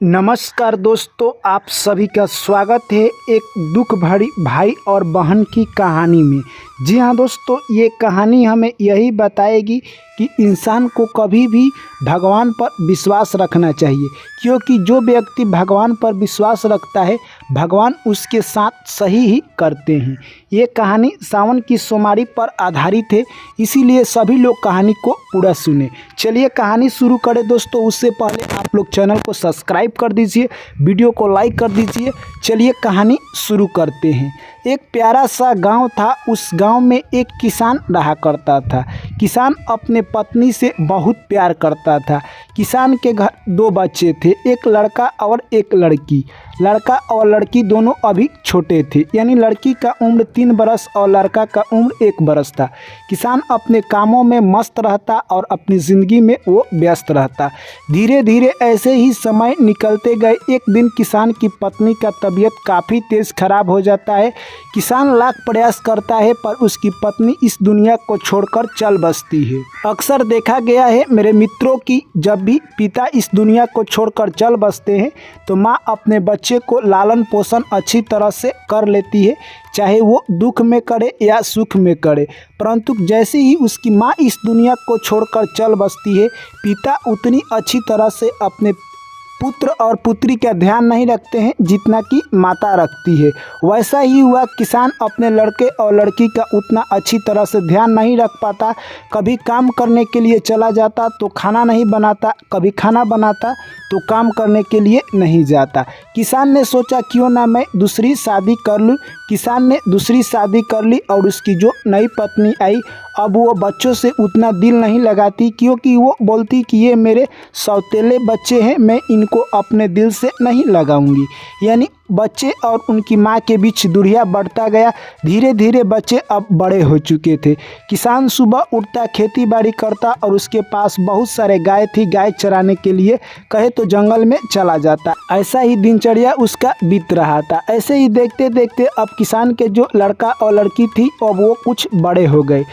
नमस्कार दोस्तों, आप सभी का स्वागत है एक दुख भरी भाई और बहन की कहानी में। जी हाँ दोस्तों, ये कहानी हमें यही बताएगी कि इंसान को कभी भी भगवान पर विश्वास रखना चाहिए, क्योंकि जो व्यक्ति भगवान पर विश्वास रखता है भगवान उसके साथ सही ही करते हैं। ये कहानी सावन की सोमवारी पर आधारित है, इसीलिए सभी लोग कहानी को पूरा सुने। चलिए कहानी शुरू करें दोस्तों। उससे पहले आप लोग चैनल को सब्सक्राइब कर दीजिए, वीडियो को लाइक कर दीजिए। चलिए कहानी शुरू करते हैं। एक प्यारा सा गांव था। उस गांव में एक किसान रहा करता था। किसान अपने पत्नी से बहुत प्यार करता था। किसान के घर दो बच्चे थे, एक लड़का और एक लड़की। लड़का और लड़की दोनों अभी छोटे थे, यानी लड़की का उम्र 3 बरस और लड़का का उम्र 1 बरस था। किसान अपने कामों में मस्त रहता और अपनी ज़िंदगी में वो व्यस्त रहता। धीरे धीरे ऐसे ही समय निकलते गए। एक दिन किसान की पत्नी का तबीयत काफ़ी तेज़ खराब हो जाता है। किसान लाख प्रयास करता है पर उसकी पत्नी इस दुनिया को छोड़कर चल बसती है। अक्सर देखा गया है मेरे मित्रों की, जब भी पिता इस दुनिया को छोड़कर चल बसते हैं तो माँ अपने बच्चे को लालन पोषण अच्छी तरह से कर लेती है, चाहे वो दुख में करे या सुख में करे। परंतु जैसे ही उसकी माँ इस दुनिया को छोड़कर चल बसती है, पिता उतनी अच्छी तरह से अपने पुत्र और पुत्री का ध्यान नहीं रखते हैं जितना कि माता रखती है। वैसा ही हुआ, किसान अपने लड़के और लड़की का उतना अच्छी तरह से ध्यान नहीं रख पाता। कभी काम करने के लिए चला जाता तो खाना नहीं बनाता, कभी खाना बनाता तो काम करने के लिए नहीं जाता। किसान ने सोचा क्यों ना मैं दूसरी शादी कर लूँ। किसान ने दूसरी शादी कर ली और उसकी जो नई पत्नी आई, अब वो बच्चों से उतना दिल नहीं लगाती, क्योंकि वो बोलती कि ये मेरे सौतेले बच्चे हैं, मैं इनको अपने दिल से नहीं लगाऊंगी। यानी बच्चे और उनकी माँ के बीच दूरियां बढ़ता गया। धीरे धीरे बच्चे अब बड़े हो चुके थे। किसान सुबह उठता, खेती बाड़ी करता और उसके पास बहुत सारे गाय थी। गाय चराने के लिए कहे तो जंगल में चला जाता। ऐसा ही दिनचर्या उसका बीत रहा था। ऐसे ही देखते देखते अब किसान के जो लड़का और लड़की थी अब वो कुछ बड़े हो गए।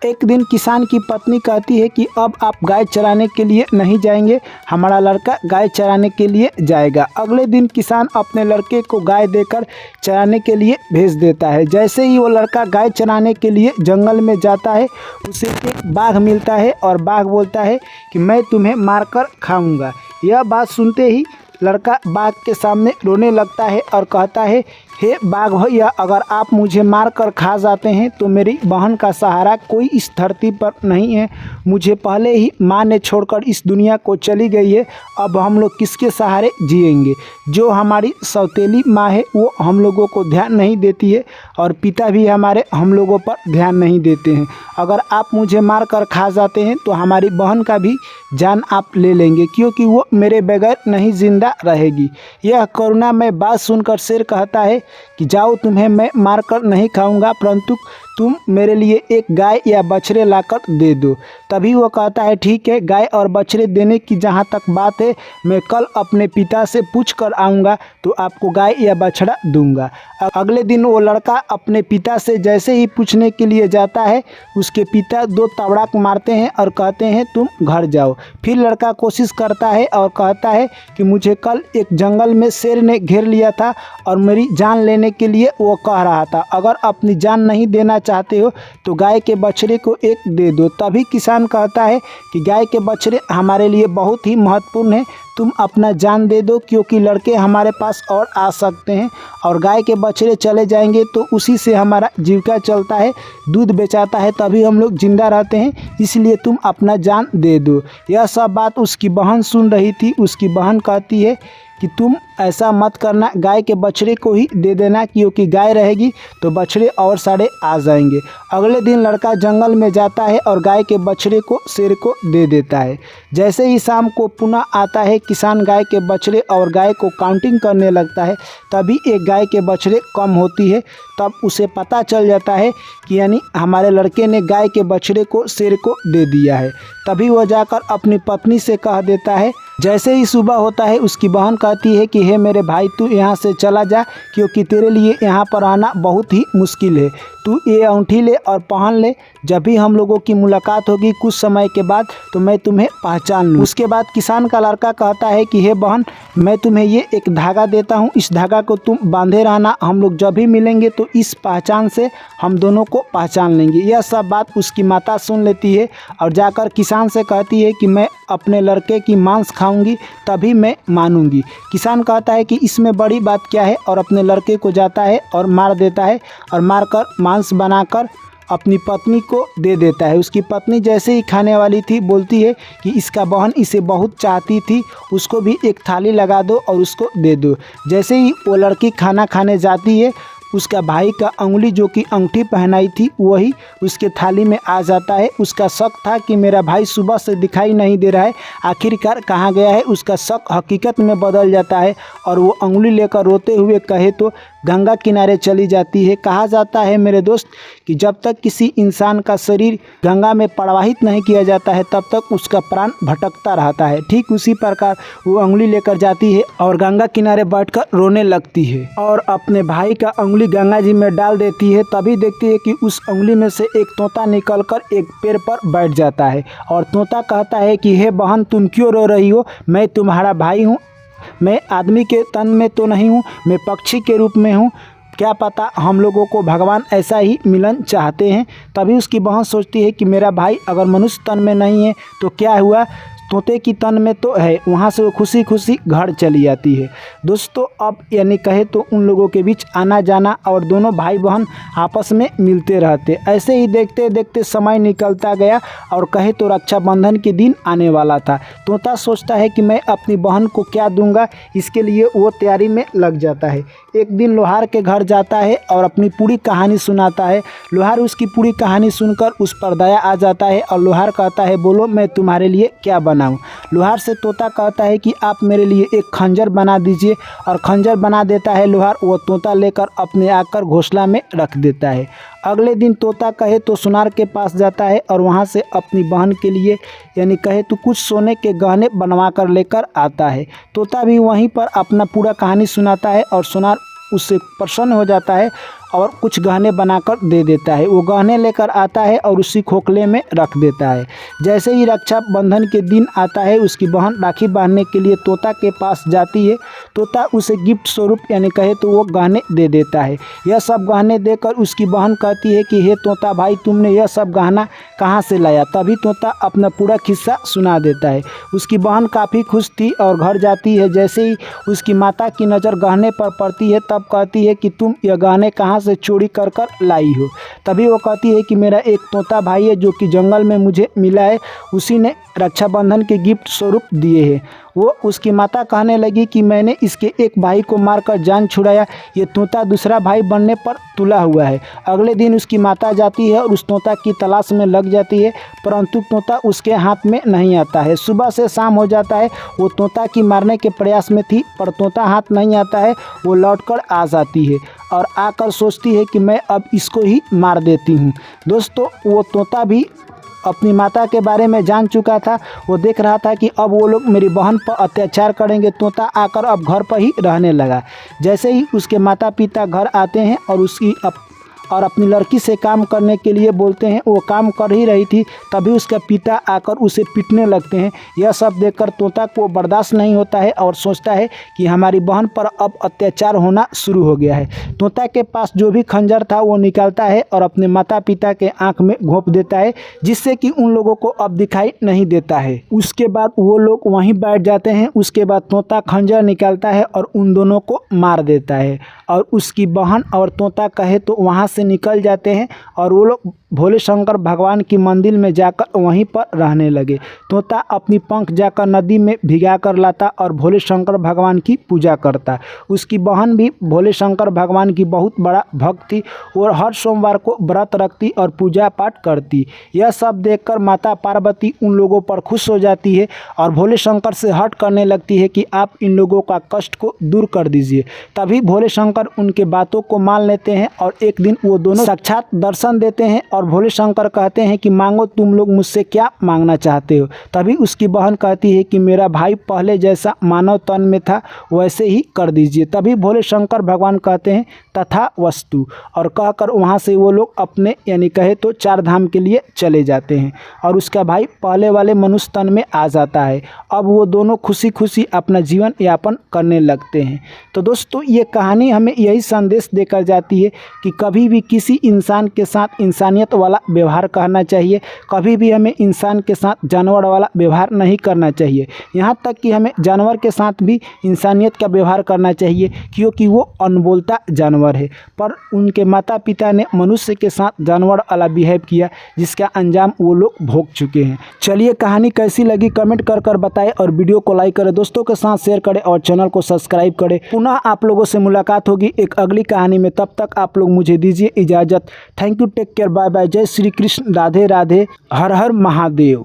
एक दिन किसान की पत्नी कहती है कि अब आप गाय चराने के लिए नहीं जाएंगे, हमारा लड़का गाय चराने के लिए जाएगा। अगले दिन किसान अपने लड़के को गाय देकर चराने के लिए भेज देता है। जैसे ही वो लड़का गाय चराने के लिए जंगल में जाता है, उसे एक बाघ मिलता है और बाघ बोलता है कि मैं तुम्हें मारकर खाऊंगा। यह बात सुनते ही लड़का बाघ के सामने रोने लगता है और कहता है, हे बाघ भैया, अगर आप मुझे मार कर खा जाते हैं तो मेरी बहन का सहारा कोई इस धरती पर नहीं है। मुझे पहले ही माँ ने छोड़कर इस दुनिया को चली गई है, अब हम लोग किसके सहारे जिएंगे। जो हमारी सौतेली माँ है वो हम लोगों को ध्यान नहीं देती है और पिता भी हमारे हम लोगों पर ध्यान नहीं देते हैं। अगर आप मुझे मार कर खा जाते हैं तो हमारी बहन का भी जान आप ले लेंगे, क्योंकि वो मेरे बगैर नहीं जिंदा रहेगी। यह करुणामय बात सुनकर शेर कहता है कि जाओ, तुम्हें मैं मारकर नहीं खाऊंगा, परंतु तुम मेरे लिए एक गाय या बछड़े लाकर दे दो। तभी वो कहता है, ठीक है, गाय और बछड़े देने की जहाँ तक बात है, मैं कल अपने पिता से पूछ कर आऊँगा तो आपको गाय या बछड़ा दूंगा। अगले दिन वो लड़का अपने पिता से जैसे ही पूछने के लिए जाता है, उसके पिता 2 तबड़ाक मारते हैं और कहते हैं तुम घर जाओ। फिर लड़का कोशिश करता है और कहता है कि मुझे कल एक जंगल में शेर ने घेर लिया था और मेरी जान लेने के लिए वो कह रहा था, अगर अपनी जान नहीं देना चाहते हो तो गाय के बछड़े को एक दे दो। तभी किसान कहता है कि गाय के बछड़े हमारे लिए बहुत ही महत्वपूर्ण है, तुम अपना जान दे दो, क्योंकि लड़के हमारे पास और आ सकते हैं और गाय के बछड़े चले जाएंगे तो उसी से हमारा जीविका चलता है, दूध बेचाता है, तभी हम लोग जिंदा रहते हैं, इसलिए तुम अपना जान दे दो। यह सब बात उसकी बहन सुन रही थी। उसकी बहन कहती है कि तुम ऐसा मत करना, गाय के बछड़े को ही दे देना, क्योंकि गाय रहेगी तो बछड़े और सारे आ जाएंगे। अगले दिन लड़का जंगल में जाता है और गाय के बछड़े को शेर को दे देता है। जैसे ही शाम को पुनः आता है, किसान गाय के बछड़े और गाय को काउंटिंग करने लगता है। तभी एक गाय के बछड़े कम होती है। तब उसे पता चल जाता है कि यानी हमारे लड़के ने गाय के बछड़े को शेर को दे दिया है। तभी वह जाकर अपनी पत्नी से कह देता है, जैसे ही सुबह होता है उसकी बहन कहती है कि हे मेरे भाई, तू यहाँ से चला जा, क्योंकि तेरे लिए यहाँ पर आना बहुत ही मुश्किल है। तू ये अंगूठी ले और पहन ले, जब भी हम लोगों की मुलाकात होगी कुछ समय के बाद तो मैं तुम्हें पहचान लूँ। उसके बाद किसान का लड़का कहता है कि हे बहन, मैं तुम्हें ये एक धागा देता हूँ, इस धागा को तुम बांधे रहना, हम लोग जब भी मिलेंगे तो इस पहचान से हम दोनों को पहचान लेंगे। यह सब बात उसकी माता सुन लेती है और जाकर किसान से कहती है कि मैं अपने लड़के की मांस खाऊंगी तभी मैं मानूंगी। किसान कहता है कि इसमें बड़ी बात क्या है, और अपने लड़के को जाता है और मार देता है और मारकर मांस बनाकर अपनी पत्नी को दे देता है। उसकी पत्नी जैसे ही खाने वाली थी बोलती है कि इसका बहन इसे बहुत चाहती थी, उसको भी एक थाली लगा दो और उसको दे दो। जैसे ही वो लड़की खाना खाने जाती है, उसका भाई का अंगुली जो कि अंगूठी पहनाई थी वही उसके थाली में आ जाता है। उसका शक था कि मेरा भाई सुबह से दिखाई नहीं दे रहा है, आखिरकार कहाँ गया है। उसका शक हकीकत में बदल जाता है और वो अंगुली लेकर रोते हुए कहे तो गंगा किनारे चली जाती है। कहा जाता है मेरे दोस्त कि जब तक किसी इंसान का शरीर गंगा में प्रवाहित नहीं किया जाता है तब तक उसका प्राण भटकता रहता है। ठीक उसी प्रकार वो अंगुली लेकर जाती है और गंगा किनारे बैठकर रोने लगती है और अपने भाई का अंगुली गंगा जी में डाल देती है। तभी देखती है कि उस अंगुली में से एक तोता निकलकर एक पेड़ पर बैठ जाता है और तोता कहता है कि हे बहन, तुम क्यों रो रही हो, मैं तुम्हारा भाई हूँ, मैं आदमी के तन में तो नहीं हूँ, मैं पक्षी के रूप में हूँ, क्या पता हम लोगों को भगवान ऐसा ही मिलन चाहते हैं। तभी उसकी बहन सोचती है कि मेरा भाई अगर मनुष्य तन में नहीं है तो क्या हुआ, तोते की तन में तो है। वहाँ से वो खुशी खुशी घर चली जाती है। दोस्तों, अब यानी कहे तो उन लोगों के बीच आना जाना और दोनों भाई बहन आपस में मिलते रहते। ऐसे ही देखते देखते समय निकलता गया और कहे तो रक्षाबंधन के दिन आने वाला था। तोता सोचता है कि मैं अपनी बहन को क्या दूंगा, इसके लिए वो तैयारी में लग जाता है। एक दिन लोहार के घर जाता है और अपनी पूरी कहानी सुनाता है। लोहार उसकी पूरी कहानी सुनकर उस पर दया आ जाता है और लोहार कहता है बोलो मैं तुम्हारे लिए क्या बनाऊं। लोहार से तोता कहता है कि आप मेरे लिए एक खंजर बना दीजिए और खंजर बना देता है लोहार। वो तोता लेकर अपने आकर घोंसला में रख देता है। अगले दिन तोता कहे तो सुनार के पास जाता है और वहाँ से अपनी बहन के लिए यानी कहे तो कुछ सोने के गहने बनवा कर लेकर आता है। तोता भी वहीं पर अपना पूरा कहानी सुनाता है और सुनार उससे प्रसन्न हो जाता है और कुछ गहने बनाकर दे देता है। वो गहने लेकर आता है और उसी खोखले में रख देता है। जैसे ही रक्षाबंधन के दिन आता है, उसकी बहन राखी बांधने के लिए तोता के पास जाती है। तोता उसे गिफ्ट स्वरूप यानी कहे तो वो गहने दे देता है। यह सब गहने देकर उसकी बहन कहती है कि हे तोता भाई, तुमने यह सब गहना कहाँ से लाया। तभी तोता अपना पूरा किस्सा सुना देता है। उसकी बहन काफ़ी खुश थी और घर जाती है। जैसे ही उसकी माता की नज़र गहने पर पड़ती है तब कहती है कि तुम यह गहने कहाँ से चोरी कर कर लाई हो। तभी वो कहती है कि मेरा एक तोता भाई है जो कि जंगल में मुझे मिला है, उसी ने रक्षाबंधन के गिफ्ट स्वरूप दिए हैं। वो उसकी माता कहने लगी कि मैंने इसके एक भाई को मारकर जान छुड़ाया, ये तोता दूसरा भाई बनने पर तुला हुआ है। अगले दिन उसकी माता जाती है और उस तोता की तलाश में लग जाती है, परंतु तोता उसके हाथ में नहीं आता है। सुबह से शाम हो जाता है, वो तोता की मारने के प्रयास में थी पर तोता हाथ नहीं आता है। वो लौटकर आ जाती है और आकर सोचती है कि मैं अब इसको ही मार देती हूँ। दोस्तों, वो तोता भी अपनी माता के बारे में जान चुका था। वो देख रहा था कि अब वो लोग मेरी बहन पर अत्याचार करेंगे। तोता आकर अब घर पर ही रहने लगा। जैसे ही उसके माता पिता घर आते हैं और अपनी लड़की से काम करने के लिए बोलते हैं, वो काम कर ही रही थी, तभी उसका पिता आकर उसे पीटने लगते हैं। यह सब देखकर तोता को बर्दाश्त नहीं होता है और सोचता है कि हमारी बहन पर अब अत्याचार होना शुरू हो गया है। तोता के पास जो भी खंजर था वो निकालता है और अपने माता पिता के आँख में घोंप देता है, जिससे कि उन लोगों को अब दिखाई नहीं देता है। उसके बाद वो लोग वहीं बैठ जाते हैं। उसके बाद तोता खंजर निकालता है और उन दोनों को मार देता है और उसकी बहन और तोता कहे तो वहाँ से निकल जाते हैं और वो लोग भोले शंकर भगवान की मंदिर में जाकर वहीं पर रहने लगे। तोता अपनी पंख जाकर नदी में भिगा कर लाता और भोले शंकर भगवान की पूजा करता। उसकी बहन भी भोले शंकर भगवान की बहुत बड़ा भक्त थी और हर सोमवार को व्रत रखती और पूजा पाठ करती। यह सब देखकर माता पार्वती उन लोगों पर खुश हो जाती है और भोले शंकर से हट करने लगती है कि आप इन लोगों का कष्ट को दूर कर दीजिए। तभी भोले शंकर उनके बातों को मान लेते हैं और एक दिन वो दोनों साक्षात दर्शन देते हैं और भोले शंकर कहते हैं कि मांगो तुम लोग मुझसे क्या मांगना चाहते हो। तभी उसकी बहन कहती है कि मेरा भाई पहले जैसा मानव तन में था वैसे ही कर दीजिए। तभी भोले शंकर भगवान कहते हैं तथा वस्तु, और कहकर वहाँ से वो लोग अपने यानी कहे तो 4 धाम के लिए चले जाते हैं और उसका भाई पहले वाले मनुष्य तन में आ जाता है। अब वो दोनों खुशी खुशी अपना जीवन यापन करने लगते हैं। तो दोस्तों ये कहानी हमें यही संदेश देकर जाती है कि कभी भी किसी इंसान के साथ इंसानियत वाला व्यवहार करना चाहिए, कभी भी हमें इंसान के साथ जानवर वाला व्यवहार नहीं करना चाहिए। यहाँ तक कि हमें जानवर के साथ भी इंसानियत का व्यवहार करना चाहिए, क्योंकि वो अनबोलता जानवर है, पर उनके माता पिता ने मनुष्य के साथ जानवर वाला बिहेव किया, जिसका अंजाम वो लोग भोग चुके हैं। चलिए कहानी कैसी लगी कमेंट कर कर बताएं और वीडियो को लाइक करें, दोस्तों के साथ शेयर करें और चैनल को सब्सक्राइब करें। पुनः आप लोगों से मुलाकात होगी एक अगली कहानी में, तब तक आप लोग मुझे दीजिए इजाज़त। Thank you, take care, bye bye, जय श्री कृष्ण, राधे राधे, हर हर महादेव।